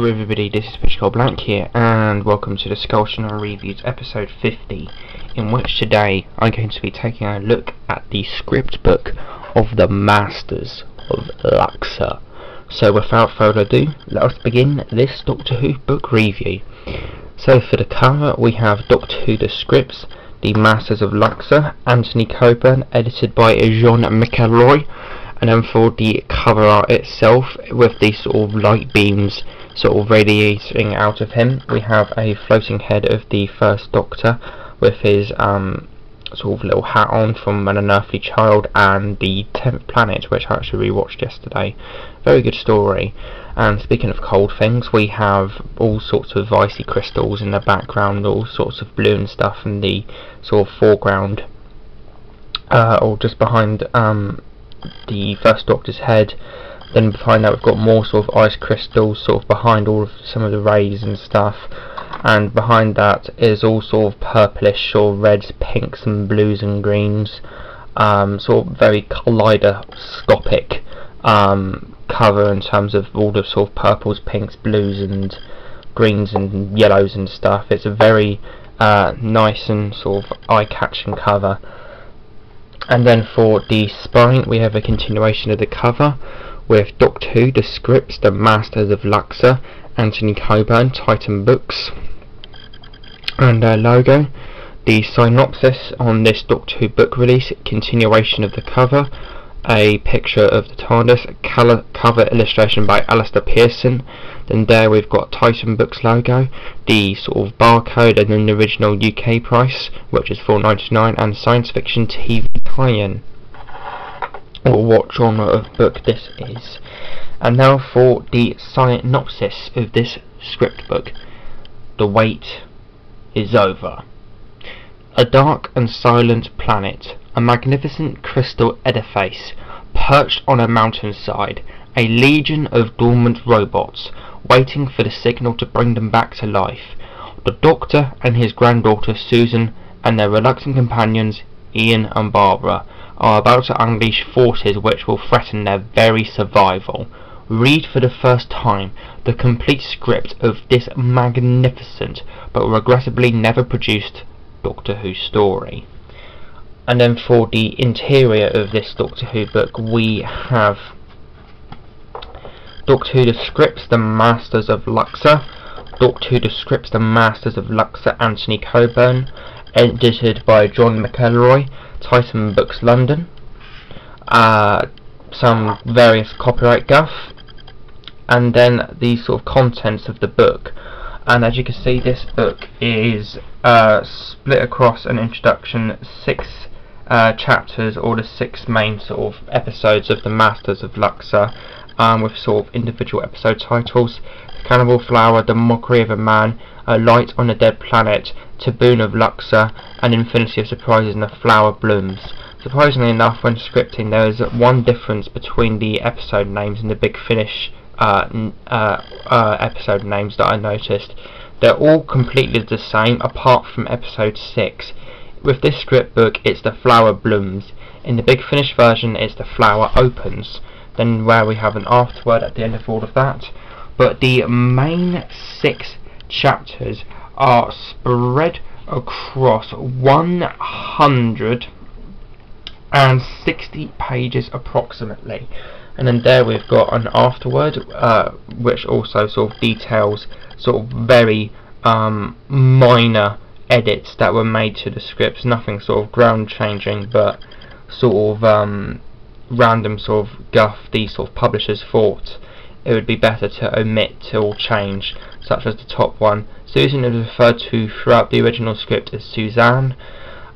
Hello everybody, this is Pitchcall Blank here, and welcome to the Skull Channel Reviews episode 50, in which today I'm going to be taking a look at the script book of the Masters of Luxor. So without further ado, let us begin this Doctor Who book review. So for the cover we have Doctor Who the Scripts, the Masters of Luxor, Anthony Coburn, edited by Jean McElroy. And then for the cover art itself, with these sort of light beams sort of radiating out of him, we have a floating head of the First Doctor with his sort of little hat on from An Unearthly Child and the 10th Planet, which I actually rewatched yesterday. Very good story. And speaking of cold things, we have all sorts of icy crystals in the background, all sorts of blue and stuff in the sort of foreground, or just behind the First Doctor's head. Then behind that we've got more sort of ice crystals sort of behind all of some of the rays and stuff, and behind that is all sort of purplish or reds, pinks and blues and greens, sort of very kaleidoscopic cover in terms of all the sort of purples, pinks, blues and greens and yellows and stuff. It's a very nice and sort of eye-catching cover. And then for the spine we have a continuation of the cover with Doctor Who the Scripts, the Masters of Luxor, Anthony Coburn, Titan Books, and their logo. The synopsis on this Doctor Who book release, continuation of the cover, a picture of the TARDIS, cover illustration by Alistair Pearson. Then there we've got Titan Books logo, the sort of barcode and then the original UK price, which is $4.99, and science fiction TV tie-in, or what genre of book this is. And now for the synopsis of this script book. The wait is over. A dark and silent planet, a magnificent crystal edifice perched on a mountainside, a legion of dormant robots waiting for the signal to bring them back to life. The Doctor and his granddaughter Susan and their reluctant companions Ian and Barbara are about to unleash forces which will threaten their very survival. Read for the first time the complete script of this magnificent but regrettably never produced Doctor Who story. And then for the interior of this Doctor Who book we have Doctor Who the Scripts, the Masters of Luxor, Doctor Who the Scripts, the Masters of Luxor, Anthony Coburn, edited by John McElroy, Titan Books London, some various copyright guff, and then the sort of contents of the book. And as you can see, this book is split across an introduction, 6 chapters, or the 6 main sort of episodes of the Masters of Luxor, with sort of individual episode titles: Cannibal Flower, The Mockery of a Man, A Light on a Dead Planet, Taboo of Luxor, and Infinity of Surprises and The Flower Blooms. Surprisingly enough, when scripting, there is one difference between the episode names and the Big Finish episode names that I noticed. They're all completely the same apart from episode 6. With this script book it's The Flower Blooms. In the Big Finish version it's The Flower Opens. Then where we have an afterword at the end of all of that. But the main 6 chapters are spread across 160 pages approximately. And then there we've got an afterword, which also sort of details sort of very minor edits that were made to the scripts. Nothing sort of ground changing, but sort of random sort of guff these sort of publishers thought it would be better to omit or change, such as the top one. Susan is referred to throughout the original script as Suzanne.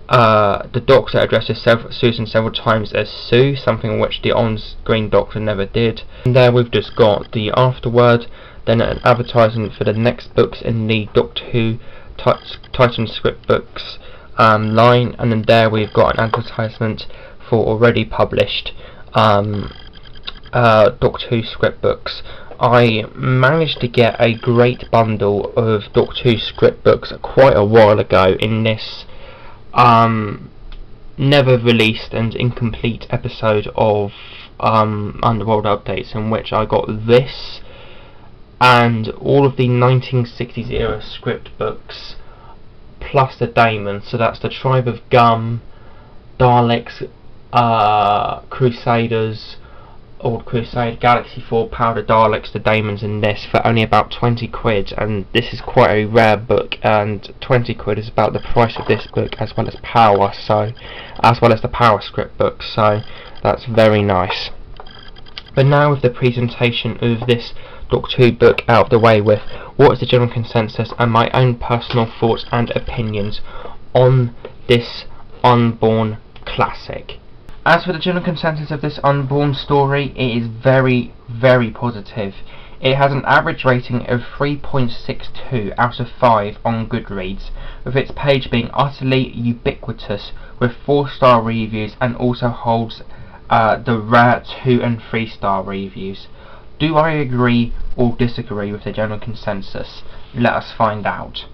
The Doctor addresses Susan several times as Sue, something which the on-screen Doctor never did. And there we've just got the afterword, then an advertisement for the next books in the Doctor Who Titan script books line, and then there we've got an advertisement for already published Doctor Who script books. I managed to get a great bundle of Doctor Who script books quite a while ago in this never released and incomplete episode of Underworld Updates, in which I got this and all of the 1960s era script books plus the daemons, so that's the Tribe of Gum, Daleks, Crusaders, Old Crusade, Galaxy 4, Powder Daleks, the daemons in this for only about 20 quid, and this is quite a rare book, and 20 quid is about the price of this book as well as Power, so as well as the Power script book, so that's very nice. But now with the presentation of this Doctor Who book out of the way with, what is the general consensus and my own personal thoughts and opinions on this Unborn classic. As for the general consensus of this Unborn story, it is very, very positive. It has an average rating of 3.62 out of 5 on Goodreads, with its page being utterly ubiquitous with 4-star reviews, and also holds the rare 2 and 3-star reviews. Do I agree or disagree with the general consensus? Let us find out.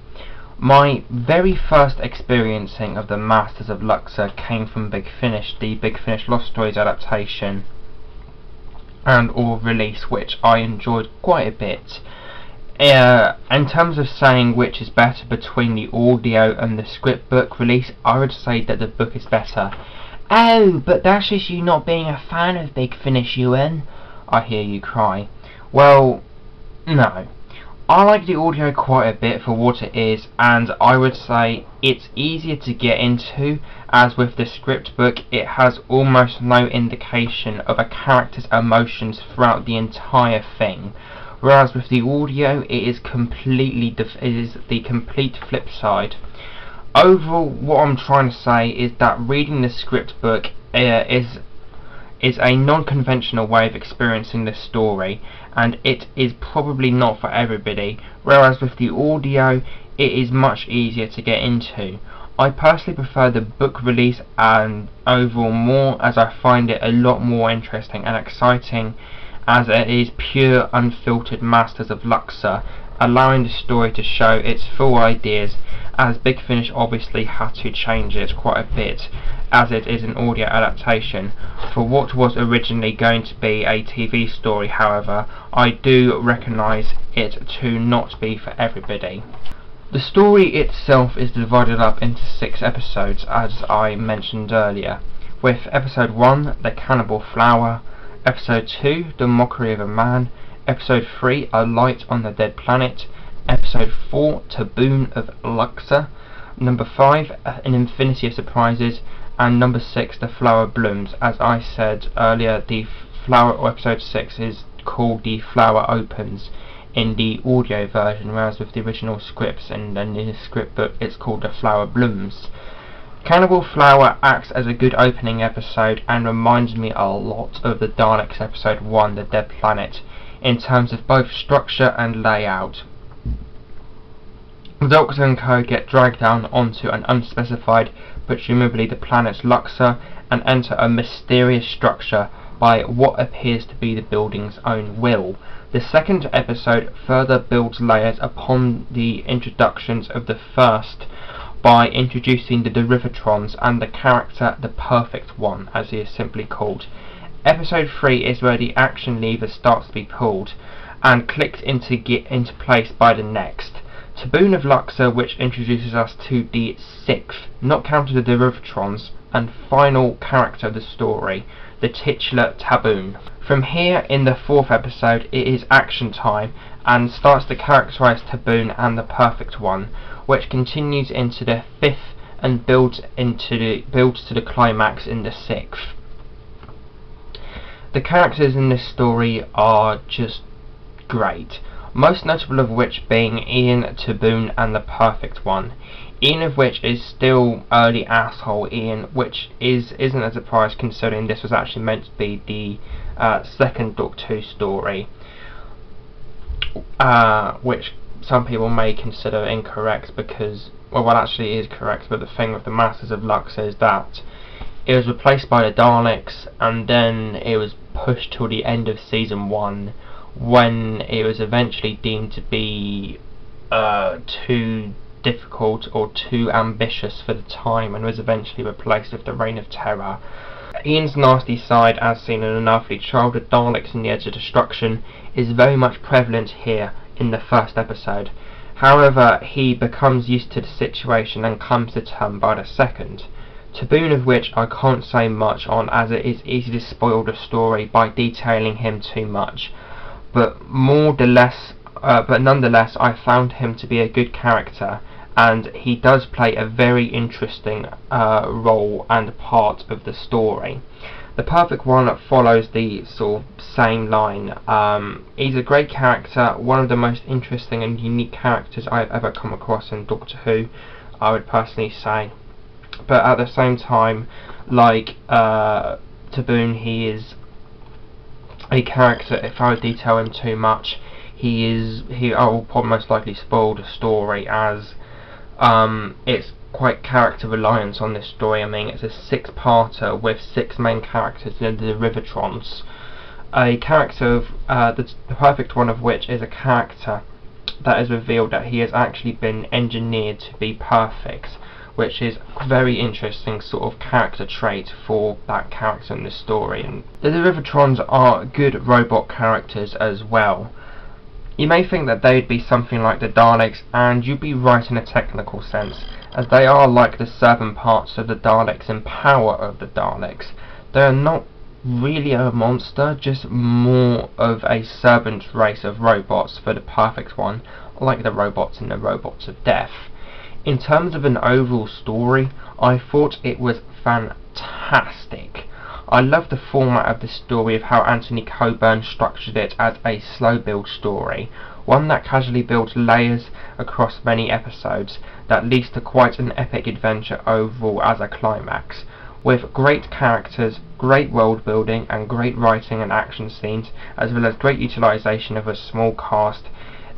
My very first experiencing of the Masters of Luxor came from Big Finish, the Big Finish Lost Stories adaptation and or release, which I enjoyed quite a bit. In terms of saying which is better between the audio and the script book release, I would say that the book is better. Oh, but that's just you not being a fan of Big Finish, Ewan, I hear you cry. Well, no. I like the audio quite a bit for what it is, and I would say it's easier to get into, as with the script book it has almost no indication of a character's emotions throughout the entire thing, whereas with the audio it is the complete flip side. Overall, what I'm trying to say is that reading the script book is a non-conventional way of experiencing this story, and it is probably not for everybody, whereas with the audio it is much easier to get into. I personally prefer the book release and overall more, as I find it a lot more interesting and exciting, as it is pure unfiltered Masters of Luxor, allowing the story to show its full ideas, as Big Finish obviously had to change it quite a bit, as it is an audio adaptation. For what was originally going to be a TV story, however, I do recognise it to not be for everybody. The story itself is divided up into 6 episodes, as I mentioned earlier, with episode 1, The Cannibal Flower, episode 2, The Mockery of a Man, episode 3, A Light on the Dead Planet, episode 4, Taboo of Luxor, number 5, An Infinity of Surprises, and number 6, The Flower Blooms. As I said earlier, the flower, or episode 6, is called The Flower Opens in the audio version, whereas with the original scripts and then in the script book it's called The Flower Blooms. Cannibal Flower acts as a good opening episode and reminds me a lot of the Daleks episode 1, The Dead Planet, in terms of both structure and layout. The Doctor and Co get dragged down onto an unspecified, presumably the planet's Luxor, and enter a mysterious structure by what appears to be the building's own will. The second episode further builds layers upon the introductions of the first by introducing the Derivatrons and the character the Perfect One, as he is simply called. Episode 3 is where the action lever starts to be pulled and clicked into place by the next. Taboo of Luxor, which introduces us to the 6th, not counting the Derivatrons, and final character of the story, the titular Taboo. From here, in the 4th episode, it is action time and starts to characterise Taboo and the Perfect One, which continues into the 5th and builds to the climax in the 6th. The characters in this story are just great, most notable of which being Ian, Taboo and the Perfect One. Ian of which is still early asshole Ian, which isn't a surprise considering this was actually meant to be the second Doctor Who story, which some people may consider incorrect because, well actually it is correct, but the thing with the Masters of Luxor is that it was replaced by the Daleks, and then it was pushed till the end of season 1 when it was eventually deemed to be too difficult or too ambitious for the time, and was eventually replaced with the Reign of Terror. Ian's nasty side, as seen in An Unearthly Child with Daleks and the Edge of Destruction, is very much prevalent here in the first episode. However, he becomes used to the situation and comes to terms by the second. To boon of which I can't say much on, as it is easy to spoil the story by detailing him too much. But nonetheless, I found him to be a good character, and he does play a very interesting role and part of the story. The Perfect One follows the sort of same line. He's a great character, one of the most interesting and unique characters I've ever come across in Doctor Who, I would personally say. But at the same time, like Taboon, he is a character, if I would detail him too much, I will probably most likely spoil the story, as it's quite character reliance on this story. I mean, it's a 6-parter with 6 main characters in the Rivertrons. A character of the Perfect One of which is a character that is revealed that he has actually been engineered to be perfect, which is a very interesting sort of character trait for that character in this story. And the Rivertrons are good robot characters as well. You may think that they'd be something like the Daleks, and you'd be right in a technical sense, as they are like the servant parts of the Daleks and power of the Daleks. They are not really a monster, just more of a servant race of robots for the Perfect One, like the robots in the Robots of Death. In terms of an overall story, I thought it was fantastic. I love the format of the story, of how Anthony Coburn structured it as a slow build story, one that casually builds layers across many episodes that leads to quite an epic adventure overall as a climax, with great characters, great world building and great writing and action scenes, as well as great utilisation of a small cast.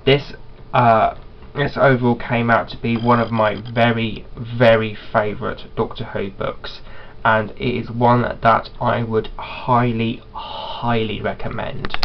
This overall came out to be one of my very, very favourite Doctor Who books, and it is one that I would highly, highly recommend.